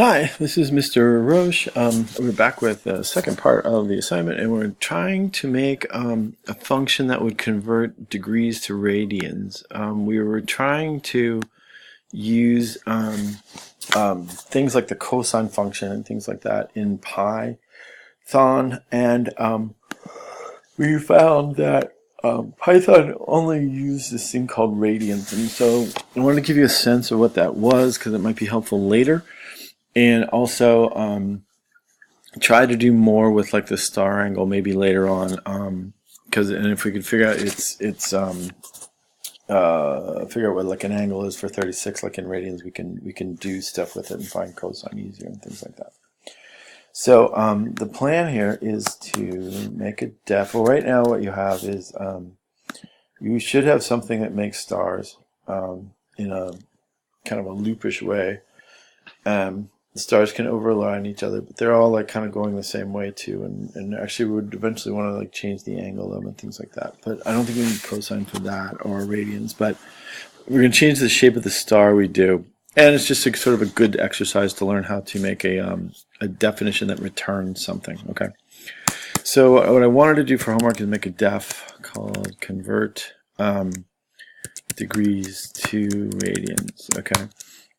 Hi, this is Mr. Roche. We're back with the second part of the assignment, and we're trying to make a function that would convert degrees to radians. We were trying to use things like the cosine function and things like that in Python, and we found that Python only used this thing called radians, and so I wanted to give you a sense of what that was because it might be helpful later. And also try to do more with like the star angle maybe later on, because and if we could figure out figure out what like an angle is for 36 like in radians, we can do stuff with it and find cosine easier and things like that. So the plan here is to make a def. Well, right now what you have is you should have something that makes stars in a kind of a loopish way. The stars can overline each other, but they're all like kind of going the same way too, and actually we would eventually want to like change the angle of them and things like that. But I don't think we need cosine for that or radians, but we're going to change the shape of the star we do. And it's just sort of a good exercise to learn how to make a definition that returns something, okay? So what I wanted to do for homework is make a def called convert degrees to radians, okay?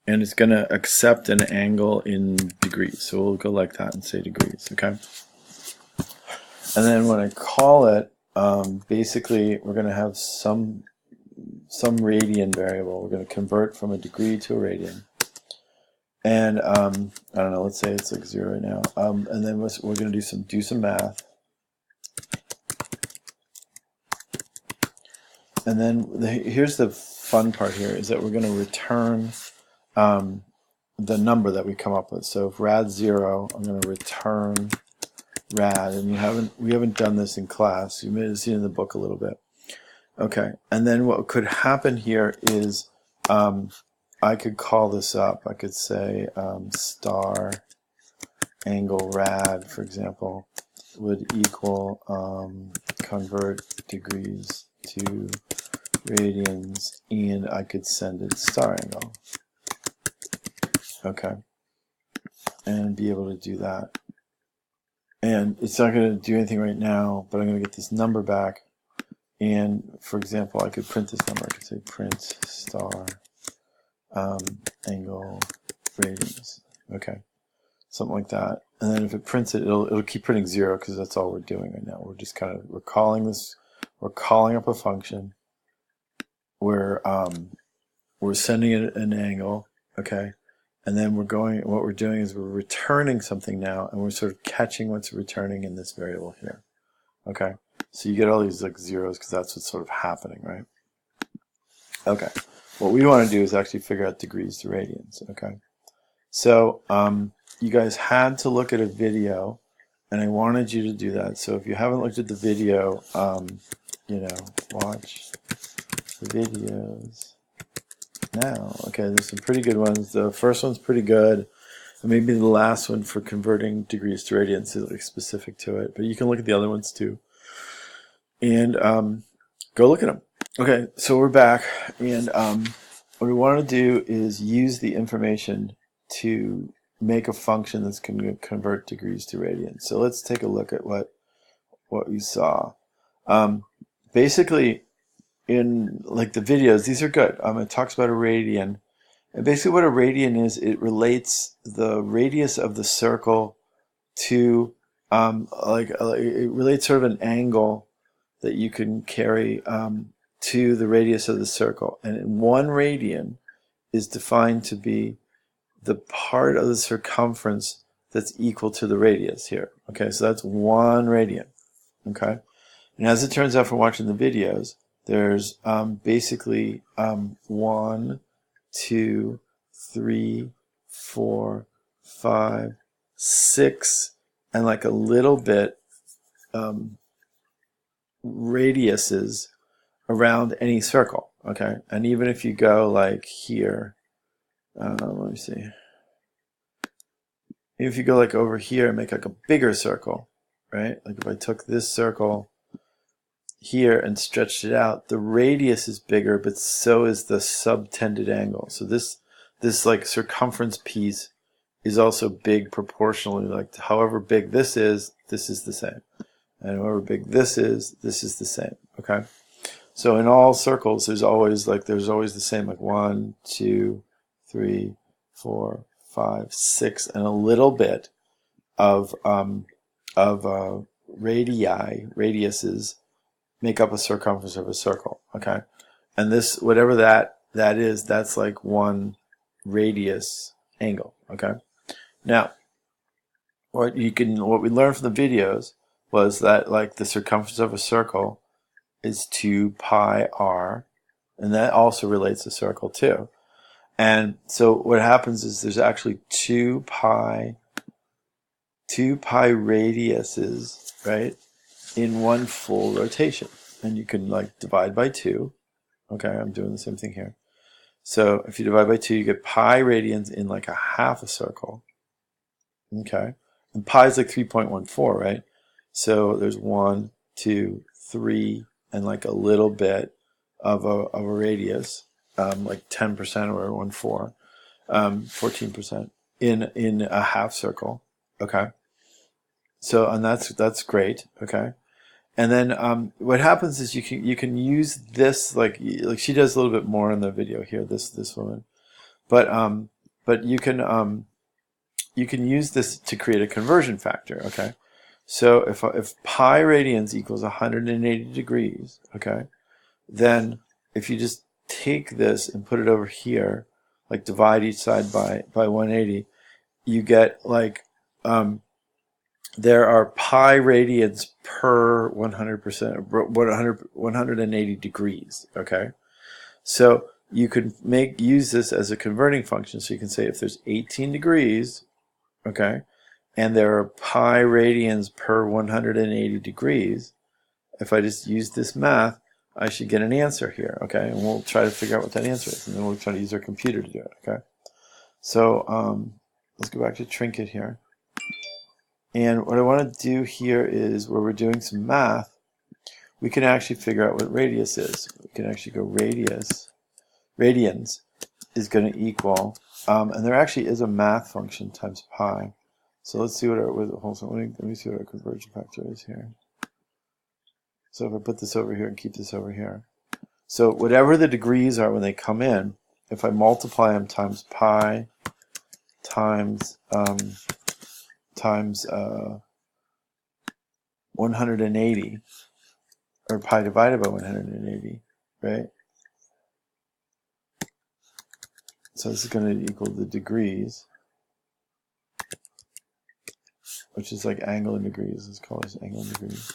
And it's going to accept an angle in degrees. So we'll go like that and say degrees, okay? And then when I call it, basically we're going to have some radian variable. We're going to convert from a degree to a radian. And I don't know, let's say it's like 0 right now. And then we're going to do some math. And then here's the fun part here is that we're going to return the number that we come up with. So if rad 0, I'm going to return rad, and we haven't done this in class. You may have seen it in the book a little bit. Okay, and then what could happen here is I could call this up. I could say star angle rad, for example, would equal convert degrees to radians, and I could send it star angle. Okay, and be able to do that. And it's not going to do anything right now, but I'm going to get this number back. And for example, I could print this number. I could say print star angle radians. Okay, something like that. And then if it prints it, it'll keep printing 0 because that's all we're doing right now. We're just we're calling up a function. We're sending it an angle. Okay. And then what we're doing is we're returning something now, and we're sort of catching what's returning in this variable here. Okay, so you get all these like zeros because that's what's sort of happening, right? Okay, what we want to do is actually figure out degrees to radians. Okay, so you guys had to look at a video, and I wanted you to do that. So if you haven't looked at the video, watch the videos now. Okay, there's some pretty good ones. The first one's pretty good, and maybe the last one for converting degrees to radians is like specific to it, but you can look at the other ones too, and go look at them. Okay, so we're back, and what we want to do is use the information to make a function that's going to convert degrees to radians. So let's take a look at what we saw. Basically, in like the videos, these are good. It talks about a radian, and basically what a radian is, it relates the radius of the circle to it relates sort of an angle that you can carry to the radius of the circle. And 1 radian is defined to be the part of the circumference that's equal to the radius here. Okay, so that's 1 radian. Okay, and as it turns out from watching the videos, there's basically 1, 2, 3, 4, 5, 6, and like a little bit radiuses around any circle. Okay, and even if you go like here, let me see. If you go like over here and make like a bigger circle, right? Like if I took this circle here and stretched it out, the radius is bigger, but so is the subtended angle. So this like circumference piece is also big proportionally. Like however big this is the same. And however big this is the same. Okay? So in all circles, there's always the same, like 1, 2, 3, 4, 5, 6, and a little bit of radiuses make up a circumference of a circle. Okay, and this, whatever that is, that's like one radius angle. Okay, now what we learned from the videos was that like the circumference of a circle is 2 pi r, and that also relates to circle too. And so what happens is there's actually 2 pi radiuses, right, in one full rotation. And you can like divide by 2. Okay, I'm doing the same thing here. So if you divide by 2, you get pi radians in like a half a circle. Okay, and pi is like 3.14, right? So there's 1, 2, 3, and like a little bit of a radius, like 10% or 1/4, 14% in a half circle. Okay, so and that's great. Okay, and then what happens is you can use this like she does a little bit more in the video here, this woman, but you can use this to create a conversion factor. Okay, so if pi radians equals 180 degrees, okay, then if you just take this and put it over here, like divide each side by 180, you get like there are pi radians per 100%, 180 degrees. Okay, so you could use this as a converting function. So you can say if there's 18 degrees, okay, and there are pi radians per 180 degrees, if I just use this math, I should get an answer here, okay? And we'll try to figure out what that answer is, and then we'll try to use our computer to do it, okay? So let's go back to Trinket here. And what I want to do here is, where we're doing some math, we can actually figure out what radius is. We can actually go radians is going to equal, and there actually is a math function times pi. So let's see what our, hold on, let me see what our conversion factor is here. So if I put this over here and keep this over here. So whatever the degrees are when they come in, if I multiply them times pi times 180, or pi divided by 180, right? So this is going to equal the degrees, which is like angle in degrees. Let's call this angle in degrees.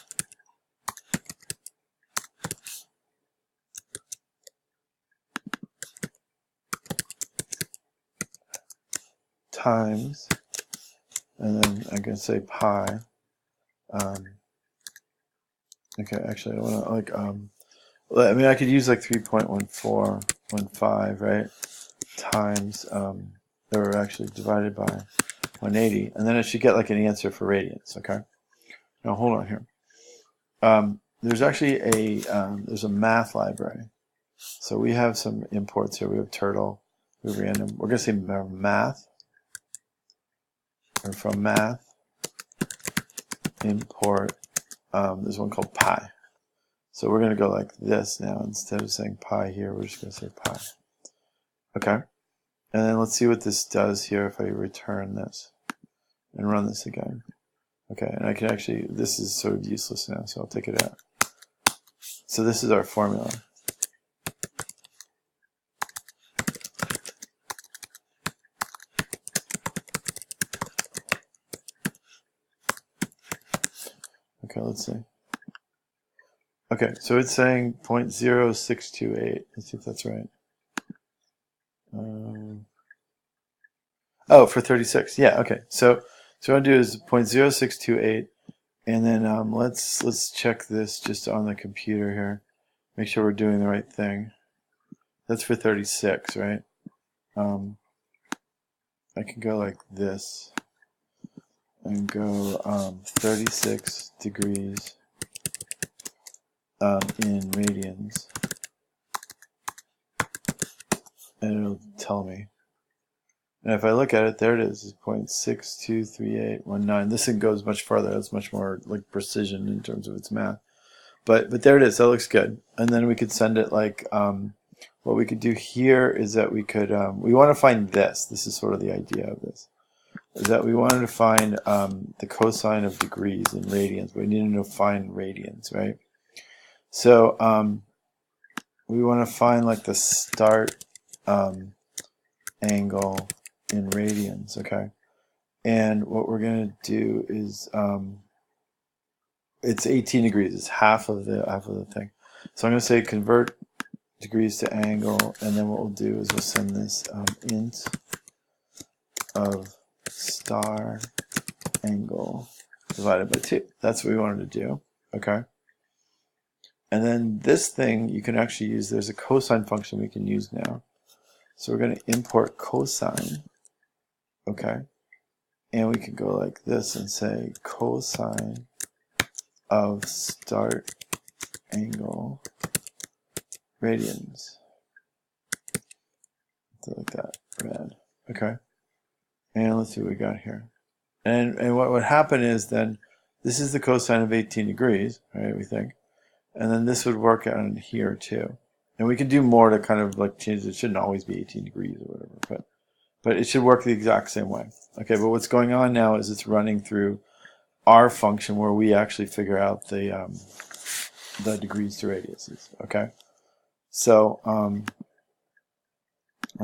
Times, and then I'm going to say pi. Okay, actually I want to like I mean I could use like 3.1415, right? Times they were actually divided by 180, and then I should get like an answer for radians. Okay. Now hold on here. There's actually there's a math library. So we have some imports here. We have turtle, we have random. We're going to say math, or from math import. There's one called pi. So we're going to go like this now. Instead of saying pi here, we're just going to say pi. Okay. And then let's see what this does here if I return this and run this again. Okay, and I can actually, this is sort of useless now, so I'll take it out. So this is our formula. Okay, let's see. Okay, so it's saying 0.0628. Let's see if that's right. Oh, for 36. Yeah, okay. So what I want to do is 0.0628, and then let's check this just on the computer here. Make sure we're doing the right thing. That's for 36, right? I can go like this and go 36 degrees in radians, and it'll tell me. And if I look at it, there it is. It's 0.623819. This thing goes much farther. It's much more like precision in terms of its math. But there it is. That looks good. And then we could send it like, what we could do here is that we could, we want to find this. This is sort of the idea of this. Is that we wanted to find the cosine of degrees in radians. But we needed to find radians, right? So we want to find like the start angle in radians, okay? And what we're going to do is it's 18 degrees. It's half of the thing. So I'm going to say convert degrees to angle, and then what we'll do is we'll send this int of star angle divided by 2. That's what we wanted to do, okay? And then this thing you can actually use. There's a cosine function we can use now. So we're going to import cosine, okay? And we can go like this and say cosine of start angle radians. So like that, rad. Okay. And let's see what we got here. And what would happen is then this is the cosine of 18 degrees, right, we think. And then this would work out in here too. And we can do more to kind of like change it. It shouldn't always be 18 degrees or whatever, but it should work the exact same way. Okay, but what's going on now is it's running through our function where we actually figure out the degrees to radiuses. Okay, so let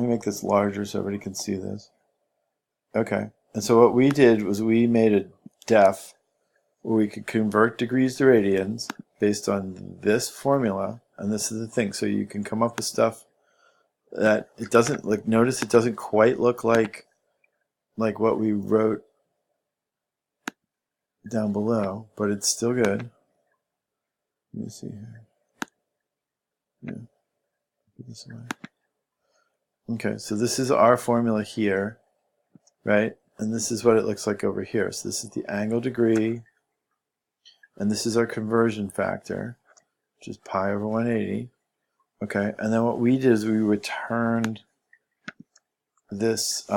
me make this larger so everybody can see this. Okay, and so what we did was we made a def where we could convert degrees to radians based on this formula, and this is the thing. So you can come up with stuff that it doesn't, like, notice it doesn't quite look like what we wrote down below, but it's still good. Let me see here. Yeah, put this away. Okay, so this is our formula here, right? And this is what it looks like over here. So this is the angle degree, and this is our conversion factor, which is pi over 180. Okay, and then what we did is we returned this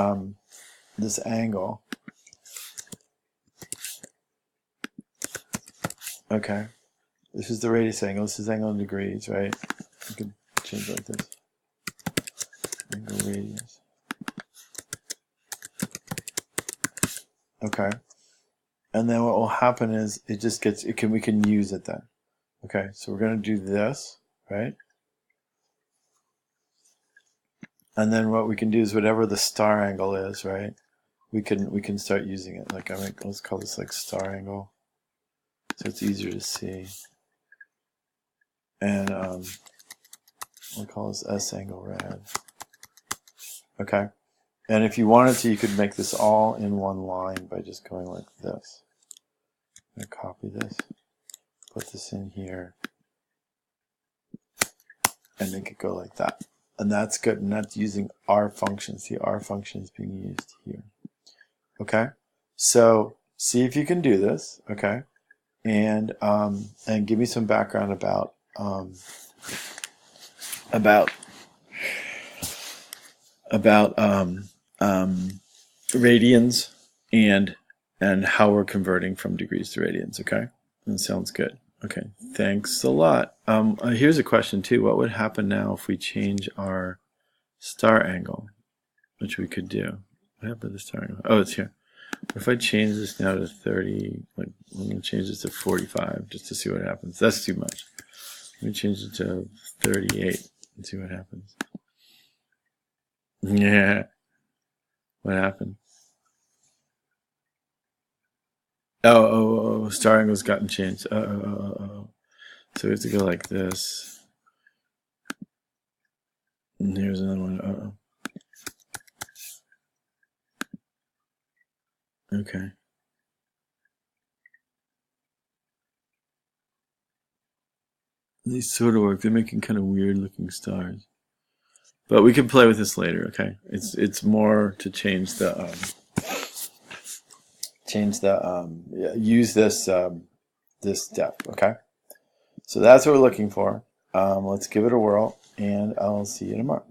this angle. Okay, this is the radius angle. This is angle in degrees, right? You can change it like this. Angle radius. Okay, and then what will happen is it just gets we can use it then. Okay, so we're going to do this, right? And then what we can do is whatever the star angle is, right? We can start using it. Like let's call this like star angle, so it's easier to see. And we'll call this S angle rad. Okay. And if you wanted to, you could make this all in one line by just going like this. I'm going to copy this, put this in here, and make it go like that. And that's good, and that's using our functions. The R function is being used here. Okay? So see if you can do this, okay? And give me some background about radians and how we're converting from degrees to radians. Okay, that sounds good. Okay, thanks a lot. Here's a question too. What would happen now if we change our star angle, which we could do? What happened to the star angle? Oh, it's here. If I change this now to 30, like I'm going to change this to 45 just to see what happens. That's too much. Let me change it to 38 and see what happens. Yeah. What happened? Oh, star angle's gotten changed. Oh. So we have to go like this. And here's another one. Okay. These sort of work. They're making kind of weird looking stars. But we can play with this later, okay? It's more to change the use this this def, okay? So that's what we're looking for. Let's give it a whirl, and I'll see you tomorrow.